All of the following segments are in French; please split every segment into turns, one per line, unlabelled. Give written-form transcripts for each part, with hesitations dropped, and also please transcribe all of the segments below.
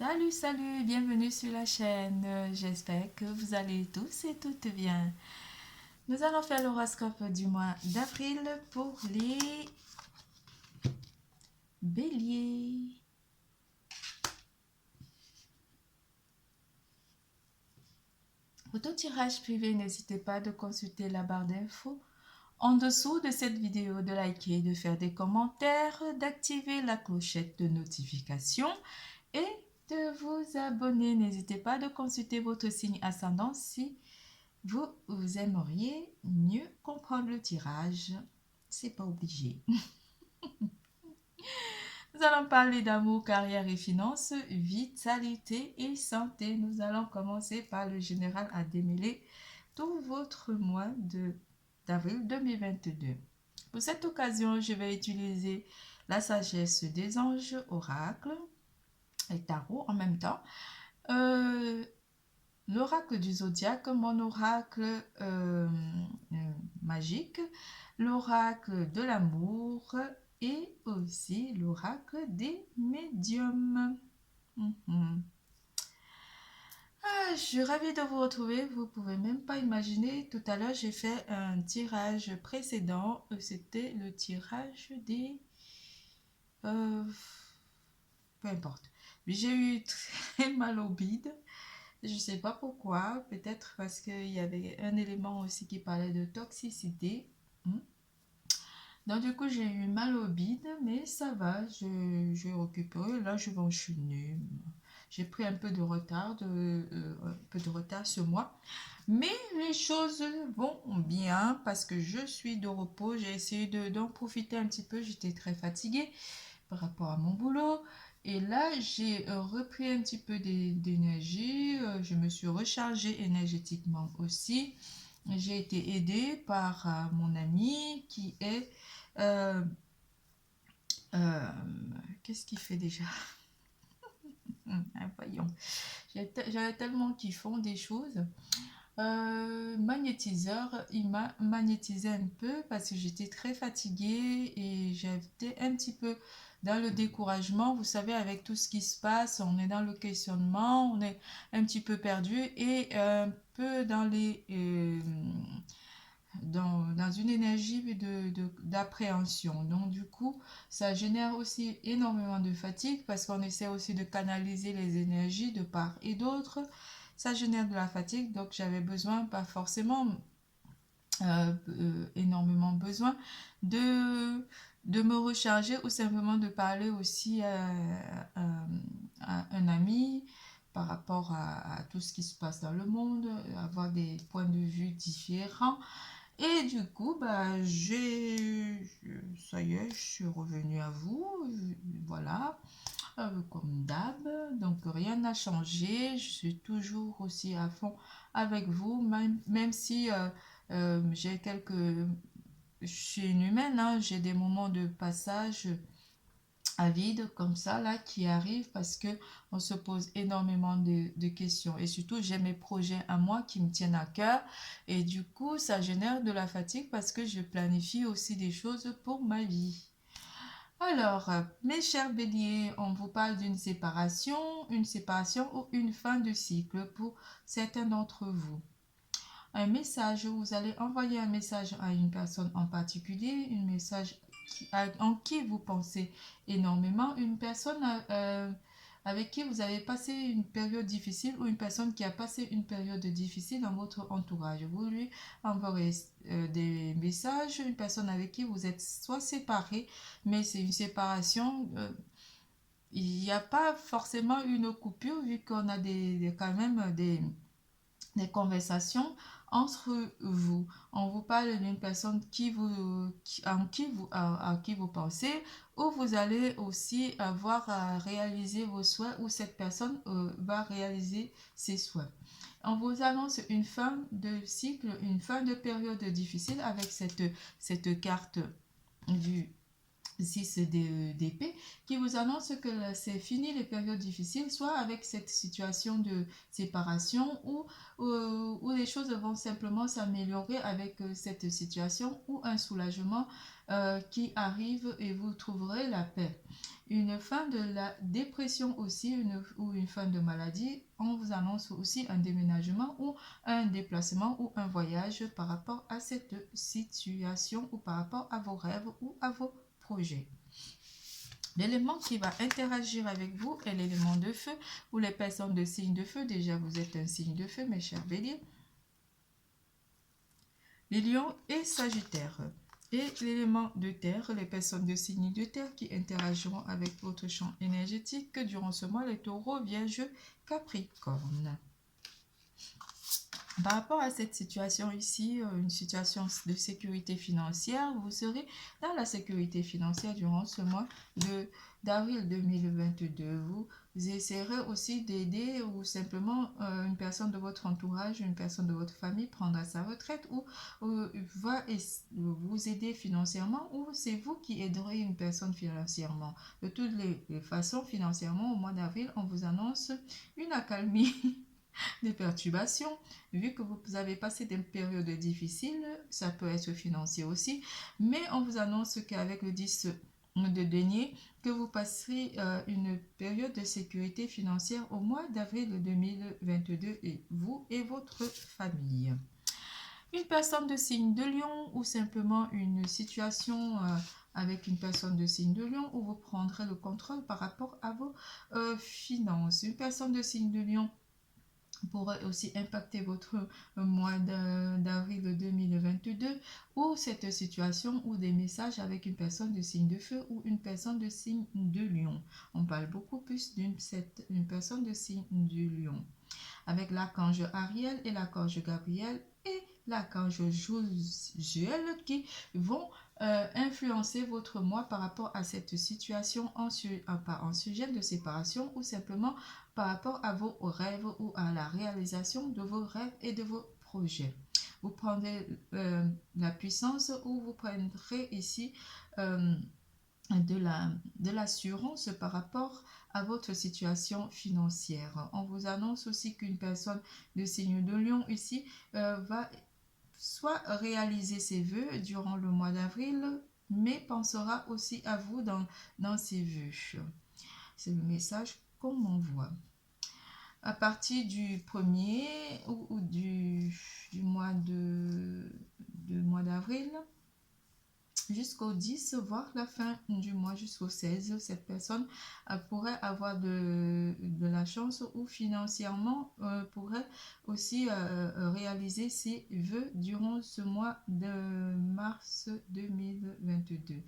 Salut, salut, bienvenue sur la chaîne. J'espère que vous allez tous et toutes bien. Nous allons faire l'horoscope du mois d'avril pour les béliers. Pour tout tirage privé, n'hésitez pas de consulter la barre d'infos en dessous de cette vidéo, de liker, de faire des commentaires, d'activer la clochette de notification et de vous abonner. N'hésitez pas de consulter votre signe ascendant si vous aimeriez mieux comprendre le tirage. C'est pas obligé. Nous allons parler d'amour, carrière et finances, vitalité et santé. Nous allons commencer par le général à démêler tout votre mois d'avril 2022. Pour cette occasion, je vais utiliser la sagesse des anges, oracle et tarot en même temps. L'oracle du zodiaque, mon oracle magique, l'oracle de l'amour et aussi l'oracle des médiums. Je suis ravie de vous retrouver. Vous pouvez même pas imaginer. Tout à l'heure, j'ai fait un tirage précédent. C'était le tirage des... peu importe. J'ai eu très mal au bide. Je ne sais pas pourquoi, peut-être parce qu'il y avait un élément aussi qui parlait de toxicité. Donc du coup, j'ai eu mal au bide, mais ça va, j'ai récupéré. Là, je vais enchaîner. J'ai pris un peu de retard, ce mois. Mais les choses vont bien parce que je suis de repos. J'ai essayé d'en profiter un petit peu. J'étais très fatiguée par rapport à mon boulot. Et là, j'ai repris un petit peu d'énergie. Je me suis rechargée énergétiquement aussi. J'ai été aidée par mon ami qui est... euh, euh, qu'est-ce qu'il fait déjà? Voyons. J'avais tellement qu'ils font des choses. Magnétiseur, il m'a magnétisé un peu parce que j'étais très fatiguée et j'étais un petit peu dans le découragement. Vous savez, avec tout ce qui se passe, on est dans le questionnement, on est un petit peu perdu et un peu dans une énergie d'appréhension. Donc du coup, ça génère aussi énormément de fatigue parce qu'on essaie aussi de canaliser les énergies de part et d'autre. Ça génère de la fatigue, donc j'avais besoin, pas forcément énormément besoin, de me recharger ou simplement de parler aussi à un ami par rapport à tout ce qui se passe dans le monde, avoir des points de vue différents. Et du coup, ça y est, je suis revenue à vous, voilà, comme d'hab. Donc rien n'a changé, je suis toujours aussi à fond avec vous, même si j'ai quelques... Je suis une humaine, hein, j'ai des moments de passage à vide comme ça là qui arrive parce que on se pose énormément de questions et surtout j'ai mes projets à moi qui me tiennent à cœur et du coup ça génère de la fatigue parce que je planifie aussi des choses pour ma vie. Alors mes chers béliers, on vous parle une séparation ou une fin de cycle pour certains d'entre vous. Un message, vous allez envoyer un message à une personne en particulier, un message en qui vous pensez énormément, une personne avec qui vous avez passé une période difficile ou une personne qui a passé une période difficile dans votre entourage. Vous lui envoyez des messages, une personne avec qui vous êtes soit séparé, mais c'est une séparation. Il n'y a pas forcément une coupure vu qu'on a quand même des conversations entre vous. On vous parle d'une personne à qui vous pensez, ou vous allez aussi avoir à réaliser vos souhaits, ou cette personne va réaliser ses souhaits. On vous annonce une fin de cycle, une fin de période difficile avec cette carte du 6 d'épée, qui vous annonce que c'est fini les périodes difficiles, soit avec cette situation de séparation ou les choses vont simplement s'améliorer avec cette situation ou un soulagement qui arrive et vous trouverez la paix. Une fin de la dépression aussi ou une fin de maladie, on vous annonce aussi un déménagement ou un déplacement ou un voyage par rapport à cette situation ou par rapport à vos rêves ou à vos projet. L'élément qui va interagir avec vous est l'élément de feu ou les personnes de signe de feu. Déjà, vous êtes un signe de feu, mes chers béliers. Les lions et sagittaires. Et l'élément de terre, les personnes de signe de terre qui interagiront avec votre champ énergétique durant ce mois, les taureaux, vierges, capricorne. Par rapport à cette situation ici, une situation de sécurité financière, vous serez dans la sécurité financière durant ce mois d'avril 2022. Vous essaierez aussi d'aider ou simplement une personne de votre entourage, une personne de votre famille prendra sa retraite ou va vous aider financièrement ou c'est vous qui aiderez une personne financièrement. De toutes les façons, financièrement, au mois d'avril, on vous annonce une accalmie. Des perturbations, vu que vous avez passé des périodes difficiles, ça peut être financier aussi, mais on vous annonce qu'avec le 10 de denier, que vous passerez une période de sécurité financière au mois d'avril 2022 et vous et votre famille. Une personne de signe de lion ou simplement une situation avec une personne de signe de lion où vous prendrez le contrôle par rapport à vos finances. Une personne de signe de lion pourrait aussi impacter votre mois d'avril 2022 ou cette situation ou des messages avec une personne de signe de feu ou une personne de signe de lion. On parle beaucoup plus d'une personne de signe de lion. Avec l'archange Ariel et l'archange Gabriel et l'archange Josuel qui vont influencer votre mois par rapport à cette situation en sujet de séparation ou simplement par rapport à vos rêves ou à la réalisation de vos rêves et de vos projets. Vous prendrez la puissance ou vous prendrez ici de l'assurance par rapport à votre situation financière. On vous annonce aussi qu'une personne de signe de lion ici va soit réaliser ses vœux durant le mois d'avril, mais pensera aussi à vous dans ses vœux. C'est le message qu'on m'envoie. À partir du 1er ou du mois d'avril, jusqu'au 10, voire la fin du mois jusqu'au 16, cette personne pourrait avoir de la chance ou financièrement pourrait aussi réaliser ses vœux durant ce mois de mars 2022.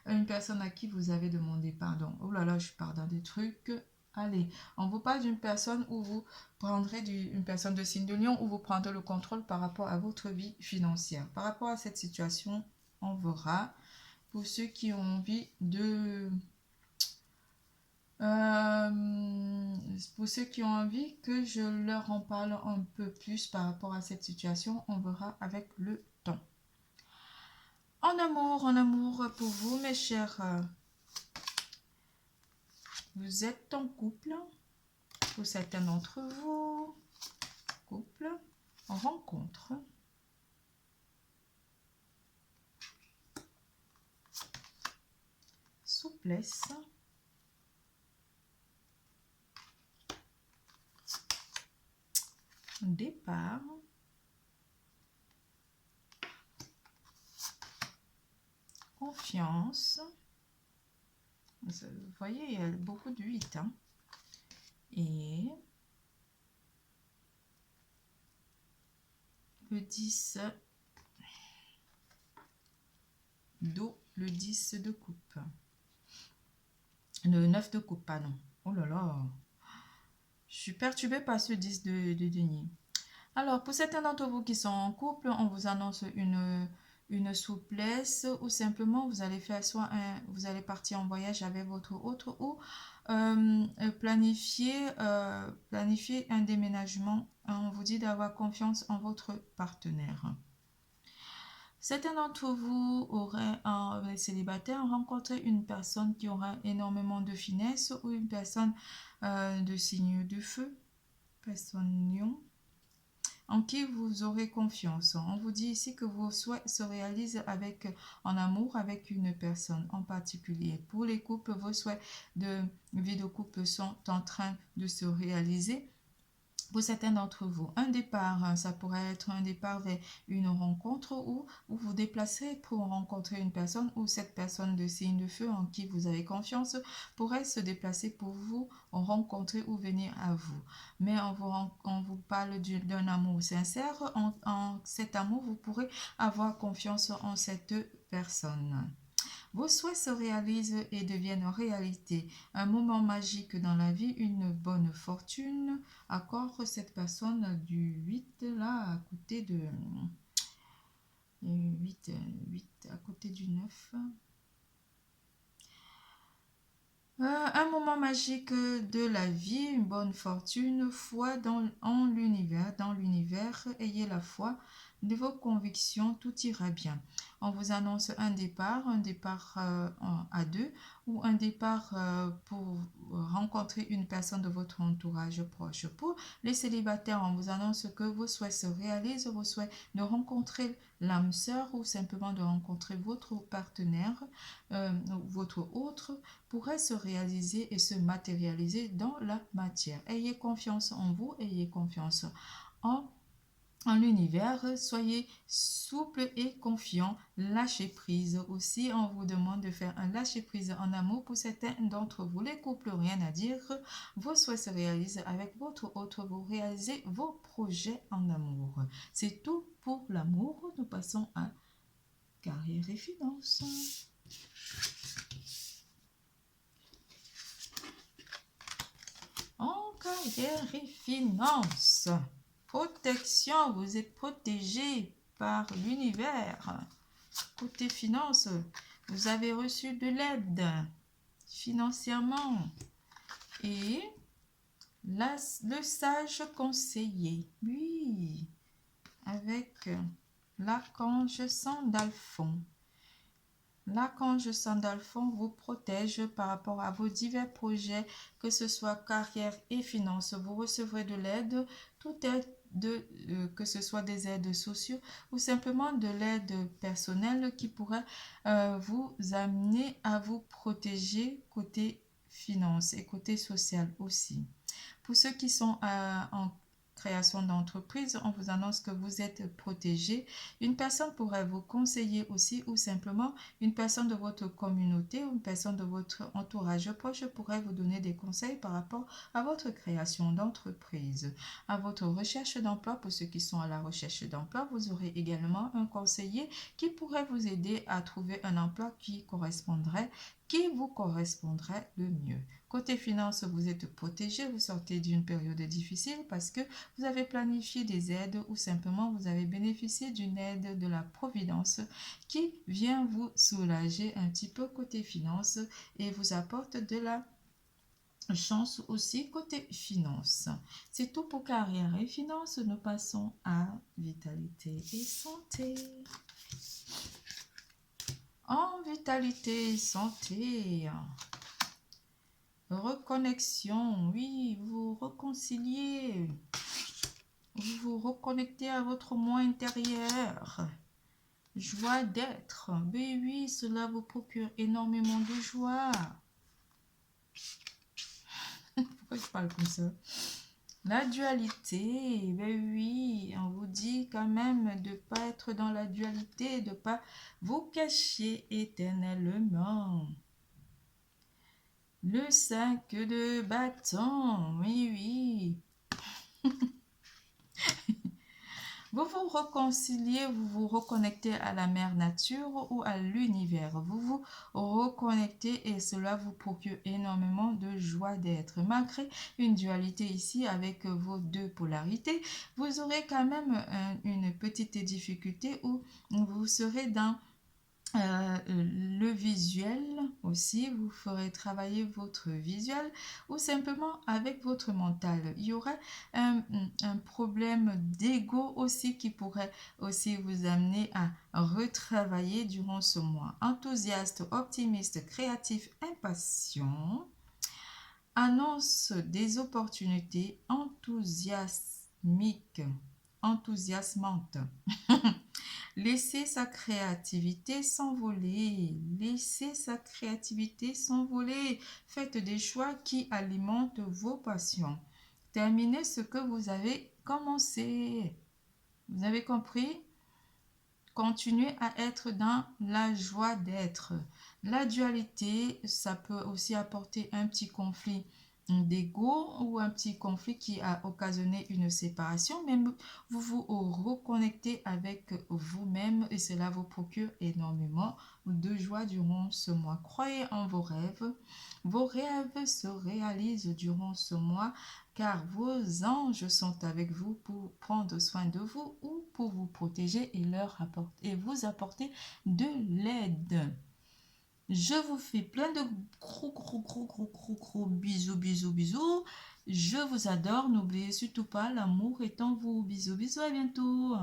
Une personne à qui vous avez demandé pardon. Oh là là, je pars dans des trucs. Allez, on vous parle d'une personne où vous prendrez une personne de signe de lion où vous prendrez le contrôle par rapport à votre vie financière. Par rapport à cette situation, on verra. Pour ceux qui ont envie pour ceux qui ont envie que je leur en parle un peu plus par rapport à cette situation, on verra avec le temps. En amour pour vous, mes chers. Vous êtes en couple. Pour certains d'entre vous, couple, en rencontre. Souplesse. Départ. Confiance. Vous voyez, il y a beaucoup de 8. Hein. Et le 10 d'eau, le 10 de coupe. Le 9 de coupe, pardon. Oh là là. Je suis perturbée par ce 10 de denier. Alors, pour certains d'entre vous qui sont en couple, on vous annonce une souplesse ou simplement vous allez faire vous allez partir en voyage avec votre autre ou planifier un déménagement. On vous dit d'avoir confiance en votre partenaire. Certains d'entre vous auraient, les célibataires, rencontré une personne qui aura énormément de finesse ou une personne de signe de feu, personne lion, en qui vous aurez confiance. On vous dit ici que vos souhaits se réalisent en amour avec une personne en particulier. Pour les couples, vos souhaits de vie de couple sont en train de se réaliser. Pour certains d'entre vous, un départ, ça pourrait être un départ vers une rencontre où vous vous déplacez pour rencontrer une personne ou cette personne de signe de feu en qui vous avez confiance pourrait se déplacer pour vous rencontrer ou venir à vous. Mais on vous parle d'un amour sincère. En cet amour, vous pourrez avoir confiance en cette personne. Vos souhaits se réalisent et deviennent réalité. Un moment magique dans la vie, une bonne fortune. Accorde cette personne du 8 là, à côté de 8, 8 à côté du 9. Un moment magique de la vie, une bonne fortune, foi en l'univers. Dans l'univers, ayez la foi de vos convictions, tout ira bien. On vous annonce un départ à deux ou un départ pour rencontrer une personne de votre entourage proche. Pour les célibataires, on vous annonce que vos souhaits se réalisent, vos souhaits de rencontrer l'âme sœur ou simplement de rencontrer votre partenaire, votre autre, pourrait se réaliser et se matérialiser dans la matière. Ayez confiance en vous, ayez confiance en l'univers, soyez souple et confiant, lâchez prise. Aussi, on vous demande de faire un lâcher prise en amour pour certains d'entre vous. Les couples, rien à dire, vos souhaits se réalisent avec votre autre, vous réalisez vos projets en amour. C'est tout pour l'amour. Nous passons à carrière et finances. En carrière et finances, protection, vous êtes protégé par l'univers. Côté finances, vous avez reçu de l'aide financièrement. Et le sage conseiller, oui, avec l'archange Sandalphon. L'archange Sandalphon vous protège par rapport à vos divers projets, que ce soit carrière et finances. Vous recevrez de l'aide, toute aide, que ce soit des aides sociales ou simplement de l'aide personnelle qui pourrait vous amener à vous protéger côté finances et côté social aussi. Pour ceux qui sont en création d'entreprise, on vous annonce que vous êtes protégé. Une personne pourrait vous conseiller aussi ou simplement une personne de votre communauté ou une personne de votre entourage proche pourrait vous donner des conseils par rapport à votre création d'entreprise. À votre recherche d'emploi, pour ceux qui sont à la recherche d'emploi, vous aurez également un conseiller qui pourrait vous aider à trouver un emploi qui vous correspondrait le mieux. Côté finances, vous êtes protégé, vous sortez d'une période difficile parce que vous avez planifié des aides ou simplement vous avez bénéficié d'une aide de la Providence qui vient vous soulager un petit peu côté finances et vous apporte de la chance aussi côté finances. C'est tout pour carrière et finances. Nous passons à vitalité et santé. En vitalité et santé, reconnexion, oui, vous réconciliez, vous vous reconnectez à votre moi intérieur. Joie d'être, oui, oui, cela vous procure énormément de joie. Pourquoi je parle comme ça? La dualité, ben oui, on vous dit quand même de ne pas être dans la dualité, de ne pas vous cacher éternellement. Le 5 de bâton, oui, oui. Vous vous réconciliez, vous vous reconnectez à la mère nature ou à l'univers. Vous vous reconnectez et cela vous procure énormément de joie d'être. Malgré une dualité ici avec vos deux polarités, vous aurez quand même une petite difficulté où vous serez dans le visuel aussi, vous ferez travailler votre visuel ou simplement avec votre mental. Il y aura un problème d'ego aussi qui pourrait aussi vous amener à retravailler durant ce mois. Enthousiaste, optimiste, créatif, impatient, annonce des opportunités enthousiasmiques, enthousiasmantes. Laissez sa créativité s'envoler. Laissez sa créativité s'envoler. Faites des choix qui alimentent vos passions. Terminez ce que vous avez commencé. Vous avez compris? Continuez à être dans la joie d'être. La dualité, ça peut aussi apporter un petit conflit d'ego ou un petit conflit qui a occasionné une séparation, mais vous vous reconnectez avec vous-même et cela vous procure énormément de joie durant ce mois. Croyez en vos rêves. Vos rêves se réalisent durant ce mois car vos anges sont avec vous pour prendre soin de vous ou pour vous protéger et vous apporter de l'aide. Je vous fais plein de gros bisous, bisous, bisous. Je vous adore. N'oubliez surtout pas, l'amour est en vous. Bisous, bisous, à bientôt.